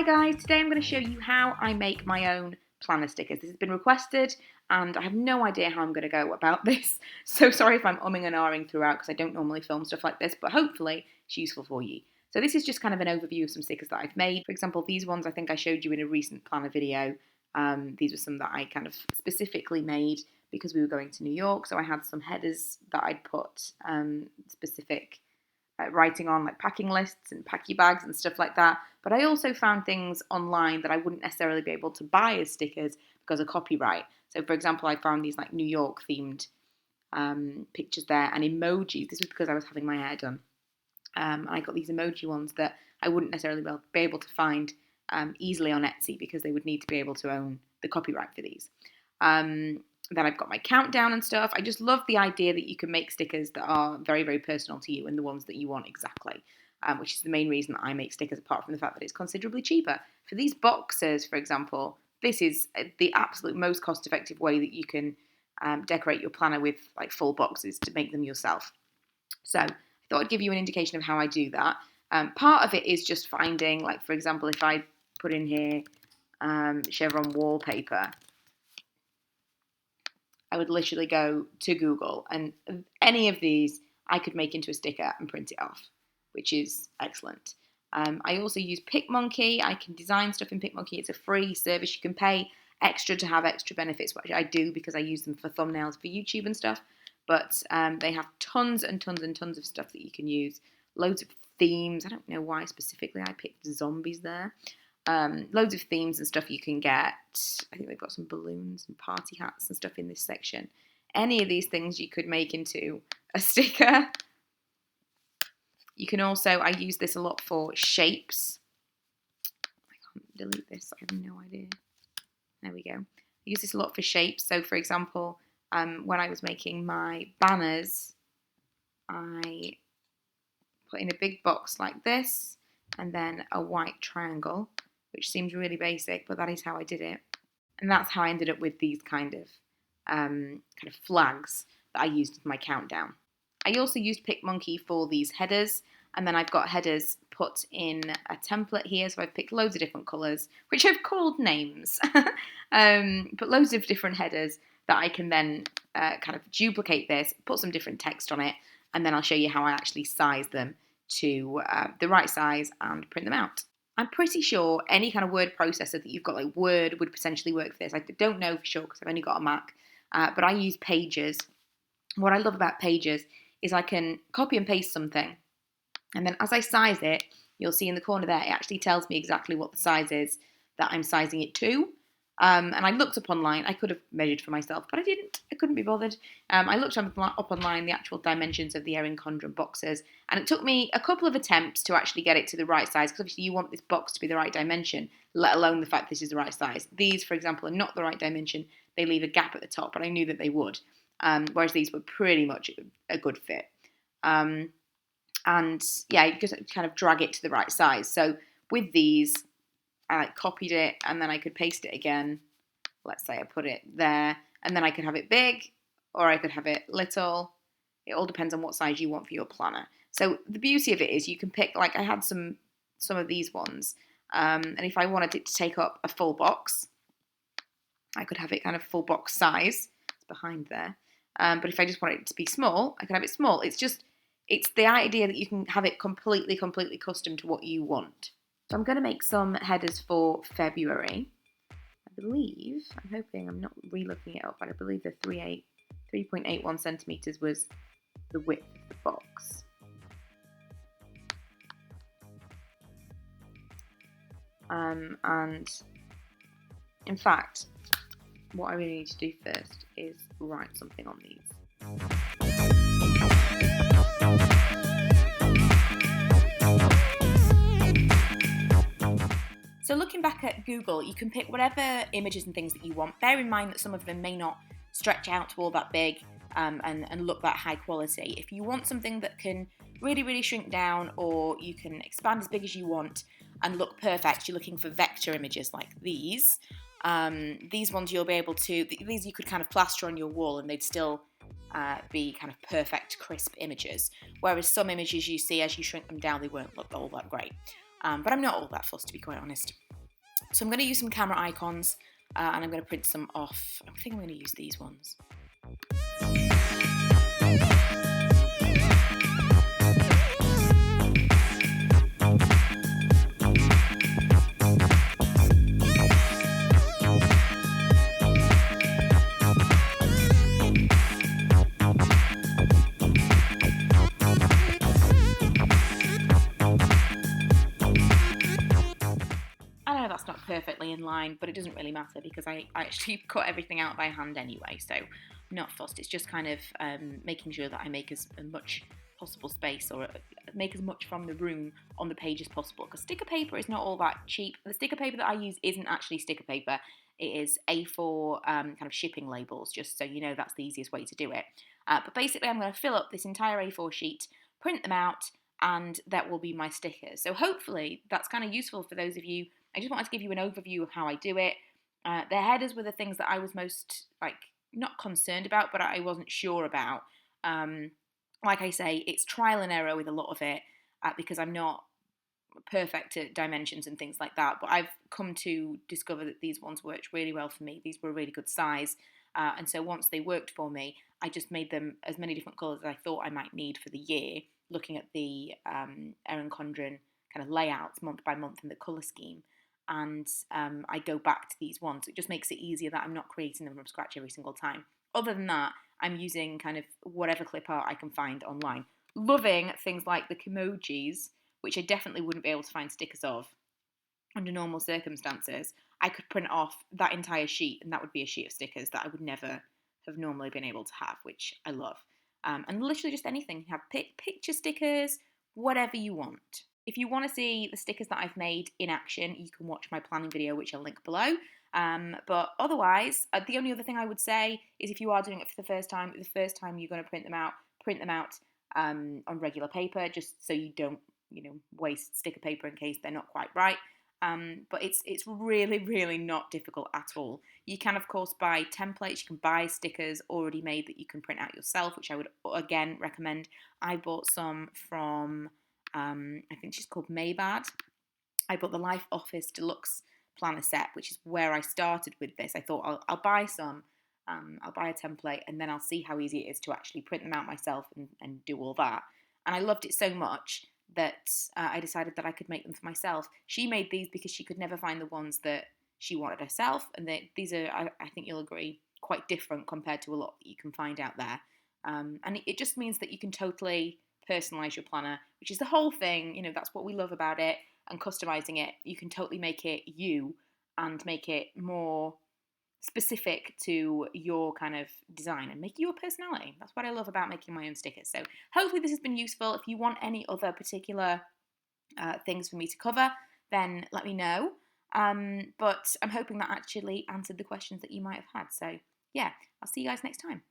Hi guys, today I'm going to show you how I make my own planner stickers. This has been requested and I have no idea how I'm going to go about this. So sorry if I'm umming and ahhing throughout because I don't normally film stuff like this, but hopefully it's useful for you. So this is just kind of an overview of some stickers that I've made. For example, these ones I think I showed you in a recent planner video. These were some that I kind of specifically made because we were going to New York. So I had some headers that I'd put specific writing on, like packing lists and pack your bags and stuff like that. But I also found things online that I wouldn't necessarily be able to buy as stickers because of copyright. So for example, I found these like New York themed pictures there and emojis. This was because I was having my hair done. And I got these emoji ones that I wouldn't necessarily be able to find easily on Etsy because they would need to be able to own the copyright for these. Then I've got my countdown and stuff. I just love the idea that you can make stickers that are very, very personal to you and the ones that you want exactly, which is the main reason that I make stickers, apart from the fact that it's considerably cheaper. For these boxes, for example, this is the absolute most cost-effective way that you can decorate your planner with like full boxes to make them yourself. So I thought I'd give you an indication of how I do that. Part of it is just finding, like for example, if I put in here chevron wallpaper, I would literally go to Google and any of these I could make into a sticker and print it off, which is excellent. I also use PicMonkey. I can design stuff in PicMonkey. It's a free service. You can pay extra to have extra benefits, which I do because I use them for thumbnails for YouTube and stuff. But they have tons and tons and tons of stuff that you can use. Loads of themes. I don't know why specifically I picked zombies there. Loads of themes and stuff you can get. I think they've got some balloons and party hats and stuff in this section. Any of these things you could make into a sticker. You can also, I use this a lot for shapes. I can't delete this, I have no idea. There we go. I use this a lot for shapes. So for example, when I was making my banners, I put in a big box like this and then a white triangle, which seems really basic, but that is how I did it. And that's how I ended up with these kind of flags that I used with my countdown. I also used PicMonkey for these headers, and then I've got headers put in a template here, so I've picked loads of different colours, which I've called names, but loads of different headers that I can then kind of duplicate this, put some different text on it, and then I'll show you how I actually size them to the right size and print them out. I'm pretty sure any kind of word processor that you've got, like Word, would potentially work for this. I don't know for sure because I've only got a Mac, but I use Pages. What I love about Pages is I can copy and paste something, and then as I size it, you'll see in the corner there, it actually tells me exactly what the size is that I'm sizing it to. And I looked up online. I could have measured for myself, but I didn't. I couldn't be bothered. I looked up online the actual dimensions of the Erin Condren boxes, and it took me a couple of attempts to actually get it to the right size, because obviously you want this box to be the right dimension, let alone the fact this is the right size. These, for example, are not the right dimension. They leave a gap at the top, but I knew that they would, whereas these were pretty much a good fit. And yeah, you just kind of drag it to the right size. So with these, I copied it and then I could paste it again. Let's say I put it there, and then I could have it big or I could have it little. It all depends on what size you want for your planner. So the beauty of it is you can pick, like I had some of these ones, and if I wanted it to take up a full box, I could have it kind of full box size. It's behind there. But if I just want it to be small, I can have it small. It's the idea that you can have it completely custom to what you want. So I'm going to make some headers for February. I believe, I'm hoping, I'm not re-looking it up, but I believe the 3.81 centimetres was the width of the box. And in fact, what I really need to do first is write something on these. So looking back at Google, you can pick whatever images and things that you want. Bear in mind that some of them may not stretch out to all that big and look that high quality. If you want something that can really shrink down, or you can expand as big as you want and look perfect, you're looking for vector images like these. These ones you'll be able to, these you could kind of plaster on your wall and they'd still be kind of perfect, crisp images. Whereas some images you see as you shrink them down, they won't look all that great. But I'm not all that fussed, to be quite honest. So I'm going to use some camera icons and I'm going to print some off. I think I'm going to use these ones. I know that's not perfectly in line, but it doesn't really matter because I actually cut everything out by hand anyway, so I'm not fussed. It's just kind of making sure that I make as much possible space, or make as much from the room on the page as possible, because sticker paper is not all that cheap. The sticker paper that I use isn't actually sticker paper. It is A4 kind of shipping labels, just so you know that's the easiest way to do it. But basically I'm going to fill up this entire A4 sheet, print them out, and that will be my stickers. So hopefully that's kind of useful for those of you. I just wanted to give you an overview of how I do it. The headers were the things that I was most, not concerned about, but I wasn't sure about. Like I say, it's trial and error with a lot of it because I'm not perfect at dimensions and things like that. But I've come to discover that these ones worked really well for me. These were a really good size. And so once they worked for me, I just made them as many different colours as I thought I might need for the year, looking at the Erin Condren kind of layouts month by month and the colour scheme. And I go back to these ones. It just makes it easier that I'm not creating them from scratch every single time. Other than that, I'm using kind of whatever clip art I can find online. Loving things like the Kimojis, which I definitely wouldn't be able to find stickers of under normal circumstances. I could print off that entire sheet and that would be a sheet of stickers that I would never have normally been able to have, which I love. And literally just anything. You have picture stickers, whatever you want. If you want to see the stickers that I've made in action, you can watch my planning video, which I'll link below. But otherwise, the only other thing I would say is if you are doing it for the first time you're going to print them out on regular paper, just so you don't, waste sticker paper in case they're not quite right. But it's really, really not difficult at all. You can, of course, buy templates. You can buy stickers already made that you can print out yourself, which I would, again, recommend. I bought some from, I think she's called Maybad. I bought the Life Office Deluxe Planner Set, which is where I started with this. I thought I'll buy some, I'll buy a template, and then I'll see how easy it is to actually print them out myself and do all that. And I loved it so much that I decided that I could make them for myself. She made these because she could never find the ones that she wanted herself, and these are, I think you'll agree, quite different compared to a lot that you can find out there. And it just means that you can totally personalise your planner, which is the whole thing. That's what we love about it. And customizing it, you can totally make it you and make it more specific to your kind of design and make your personality. That's what I love about making my own stickers. So hopefully this has been useful. If you want any other particular things for me to cover, then let me know. But I'm hoping that actually answered the questions that you might have had. So yeah, I'll see you guys next time.